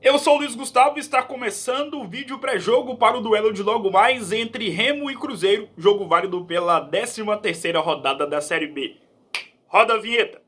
Eu sou o Luiz Gustavo e está começando o vídeo pré-jogo para o duelo de logo mais entre Remo e Cruzeiro, jogo válido pela 13ª rodada da Série B. Roda a vinheta!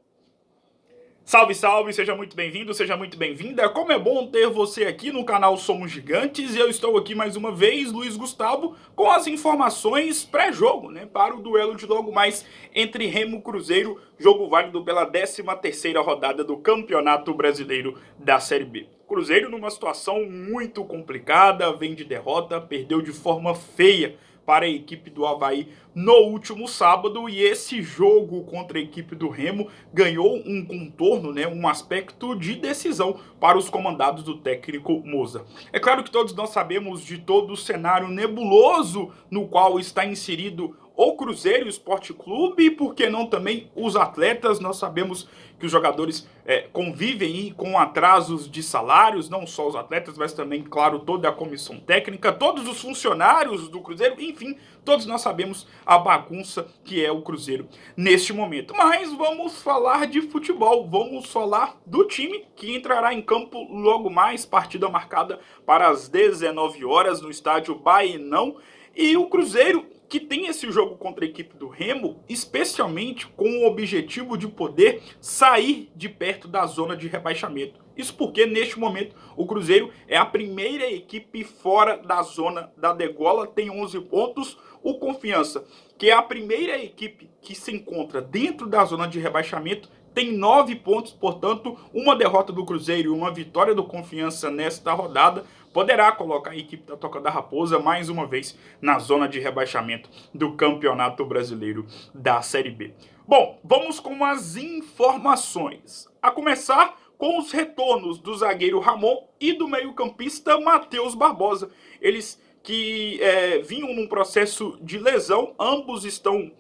Salve, salve, seja muito bem-vindo, seja muito bem-vinda. Como é bom ter você aqui no canal Somos Gigantes e eu estou aqui mais uma vez, Luiz Gustavo, com as informações pré-jogo, para o duelo de logo mais entre Remo e Cruzeiro, jogo válido pela 13ª rodada do Campeonato Brasileiro da Série B. Cruzeiro numa situação muito complicada, vem de derrota, perdeu de forma feia para a equipe do Avaí no último sábado, e esse jogo contra a equipe do Remo ganhou um contorno, um aspecto de decisão para os comandados do técnico Moza. É claro que todos nós sabemos de todo o cenário nebuloso no qual está inserido o Cruzeiro Esporte Clube e, por que não, também os atletas. Nós sabemos que os jogadores convivem com atrasos de salários, não só os atletas, mas também, claro, toda a comissão técnica, todos os funcionários do Cruzeiro, enfim, todos nós sabemos a bagunça que é o Cruzeiro neste momento. Mas vamos falar de futebol, vamos falar do time que entrará em campo logo mais, partida marcada para as 19 horas no estádio Baenão, e o Cruzeiro que tem esse jogo contra a equipe do Remo, especialmente com o objetivo de poder sair de perto da zona de rebaixamento. Isso porque, neste momento, o Cruzeiro é a primeira equipe fora da zona da degola, tem 11 pontos. O Confiança, que é a primeira equipe que se encontra dentro da zona de rebaixamento, tem 9 pontos, portanto, uma derrota do Cruzeiro e uma vitória do Confiança nesta rodada poderá colocar a equipe da Toca da Raposa mais uma vez na zona de rebaixamento do Campeonato Brasileiro da Série B. Bom, vamos com as informações. A começar com os retornos do zagueiro Ramon e do meio-campista Matheus Barbosa. Eles que vinham num processo de lesão, ambos estão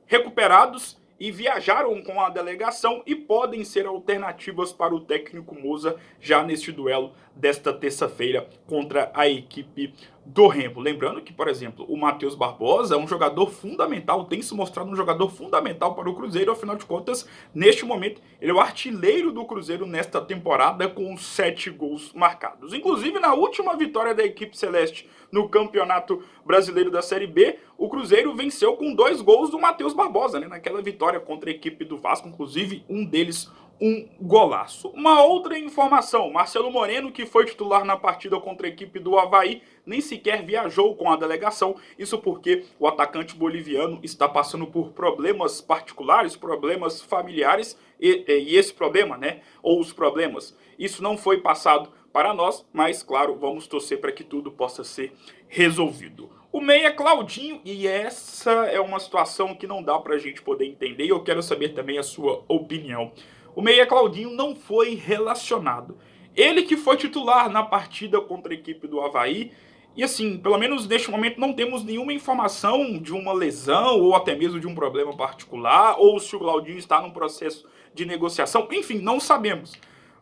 recuperados e viajaram com a delegação e podem ser alternativas para o técnico Moza já neste duelo desta terça-feira contra a equipe do Remo. Lembrando que, por exemplo, o Matheus Barbosa é um jogador fundamental, tem se mostrado um jogador fundamental para o Cruzeiro. Afinal de contas, neste momento, ele é o artilheiro do Cruzeiro nesta temporada com 7 gols marcados. Inclusive, na última vitória da equipe celeste no Campeonato Brasileiro da Série B, o Cruzeiro venceu com 2 gols do Matheus Barbosa, naquela vitória contra a equipe do Vasco, inclusive um deles um golaço. Uma outra informação, Marcelo Moreno, que foi titular na partida contra a equipe do Avaí, nem sequer viajou com a delegação, isso porque o atacante boliviano está passando por problemas particulares, problemas familiares, e esse problema, ou os problemas, isso não foi passado para nós, mas claro, vamos torcer para que tudo possa ser resolvido. O meia Claudinho, e essa é uma situação que não dá para a gente poder entender, e eu quero saber também a sua opinião. O meia Claudinho não foi relacionado. Ele que foi titular na partida contra a equipe do Avaí, e assim, pelo menos neste momento não temos nenhuma informação de uma lesão ou até mesmo de um problema particular, ou se o Claudinho está num processo de negociação, enfim, não sabemos.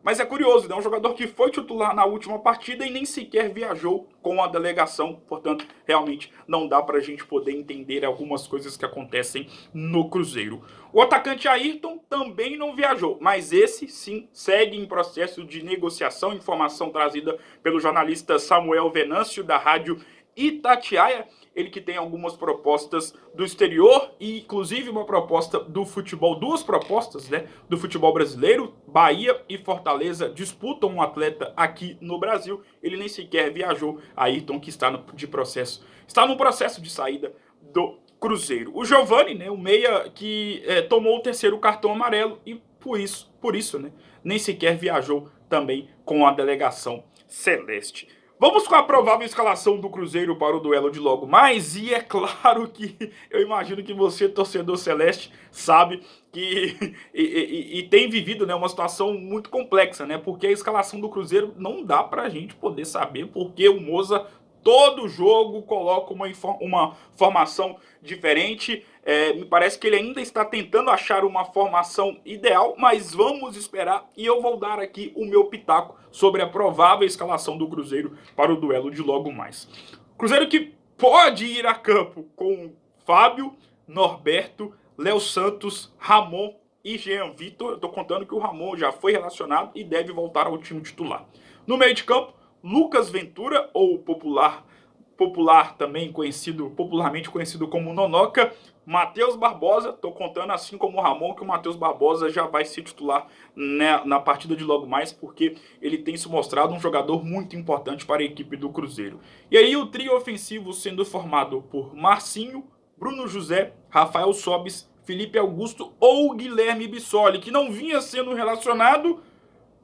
Mas é curioso, é um jogador que foi titular na última partida e nem sequer viajou com a delegação. Portanto, realmente não dá para a gente poder entender algumas coisas que acontecem no Cruzeiro. O atacante Ayrton também não viajou, mas esse sim segue em processo de negociação. Informação trazida pelo jornalista Samuel Venâncio, da rádio Itatiaia, ele que tem algumas propostas do exterior e inclusive uma proposta do futebol, duas propostas, do futebol brasileiro. Bahia e Fortaleza disputam um atleta aqui no Brasil. Ele nem sequer viajou. Ayrton, que está no processo de saída do Cruzeiro. O Giovani, o meia que tomou o 3º cartão amarelo e por isso, nem sequer viajou também com a delegação celeste. Vamos com a provável escalação do Cruzeiro para o duelo de logo mais, e é claro que eu imagino que você, torcedor celeste, sabe que e tem vivido uma situação muito complexa, porque a escalação do Cruzeiro não dá para a gente poder saber, porque o Moza todo jogo coloca uma formação diferente. Me parece que ele ainda está tentando achar uma formação ideal, mas vamos esperar e eu vou dar aqui o meu pitaco sobre a provável escalação do Cruzeiro para o duelo de logo mais. Cruzeiro que pode ir a campo com Fábio, Norberto, Léo Santos, Ramon e Jean Vitor. Eu estou contando que o Ramon já foi relacionado e deve voltar ao time titular. No meio de campo, Lucas Ventura, ou popularmente conhecido como Nonoca, Matheus Barbosa, tô contando assim como o Ramon que o Matheus Barbosa já vai se titular na partida de logo mais, porque ele tem se mostrado um jogador muito importante para a equipe do Cruzeiro. E aí o trio ofensivo sendo formado por Marcinho, Bruno José, Rafael Sobis, Felipe Augusto ou Guilherme Bissoli, que não vinha sendo relacionado,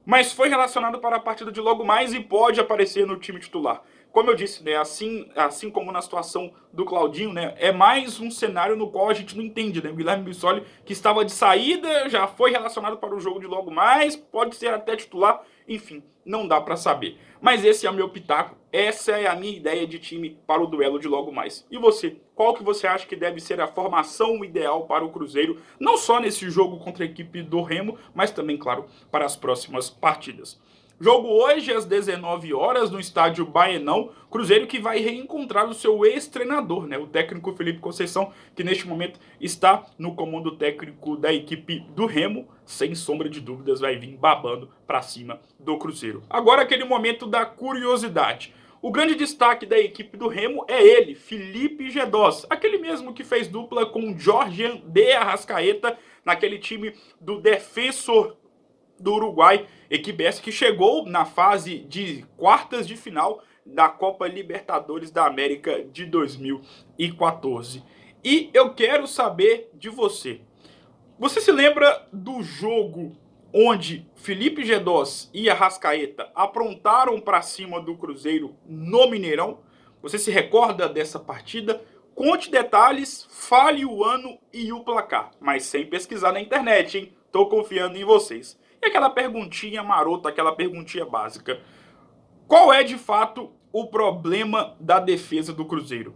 mas foi relacionado para a partida de logo mais e pode aparecer no time titular. Como eu disse, né, assim como na situação do Claudinho, né, é mais um cenário no qual a gente não entende, né? O Guilherme Bissoli, que estava de saída, já foi relacionado para o jogo de logo mais, pode ser até titular, enfim, não dá para saber. Mas esse é o meu pitaco, essa é a minha ideia de time para o duelo de logo mais. E você, qual que você acha que deve ser a formação ideal para o Cruzeiro, não só nesse jogo contra a equipe do Remo, mas também, claro, para as próximas partidas? Jogo hoje às 19 horas no estádio Baenão, Cruzeiro que vai reencontrar o seu ex-treinador, né, o técnico Felipe Conceição, que neste momento está no comando técnico da equipe do Remo, sem sombra de dúvidas vai vir babando para cima do Cruzeiro. Agora aquele momento da curiosidade. O grande destaque da equipe do Remo é ele, Felipe Gedós, aquele mesmo que fez dupla com Jorge de Arrascaeta naquele time do Defensor do Uruguai, equipe essa que chegou na fase de quartas de final da Copa Libertadores da América de 2014. E eu quero saber de você. Você se lembra do jogo onde Felipe Gedós e Arrascaeta aprontaram para cima do Cruzeiro no Mineirão? Você se recorda dessa partida? Conte detalhes, fale o ano e o placar, mas sem pesquisar na internet, hein? Tô confiando em vocês. E aquela perguntinha marota, aquela perguntinha básica. Qual é, de fato, o problema da defesa do Cruzeiro?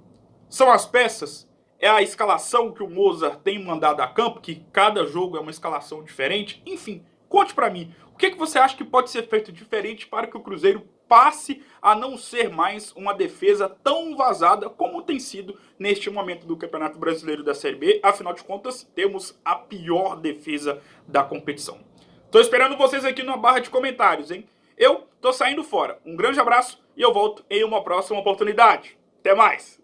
São as peças? É a escalação que o Mozart tem mandado a campo, que cada jogo é uma escalação diferente? Enfim, conte pra mim. O que você acha que pode ser feito diferente para que o Cruzeiro passe a não ser mais uma defesa tão vazada como tem sido neste momento do Campeonato Brasileiro da Série B? Afinal de contas, temos a pior defesa da competição. Tô esperando vocês aqui na barra de comentários, hein? Eu tô saindo fora. Um grande abraço e eu volto em uma próxima oportunidade. Até mais!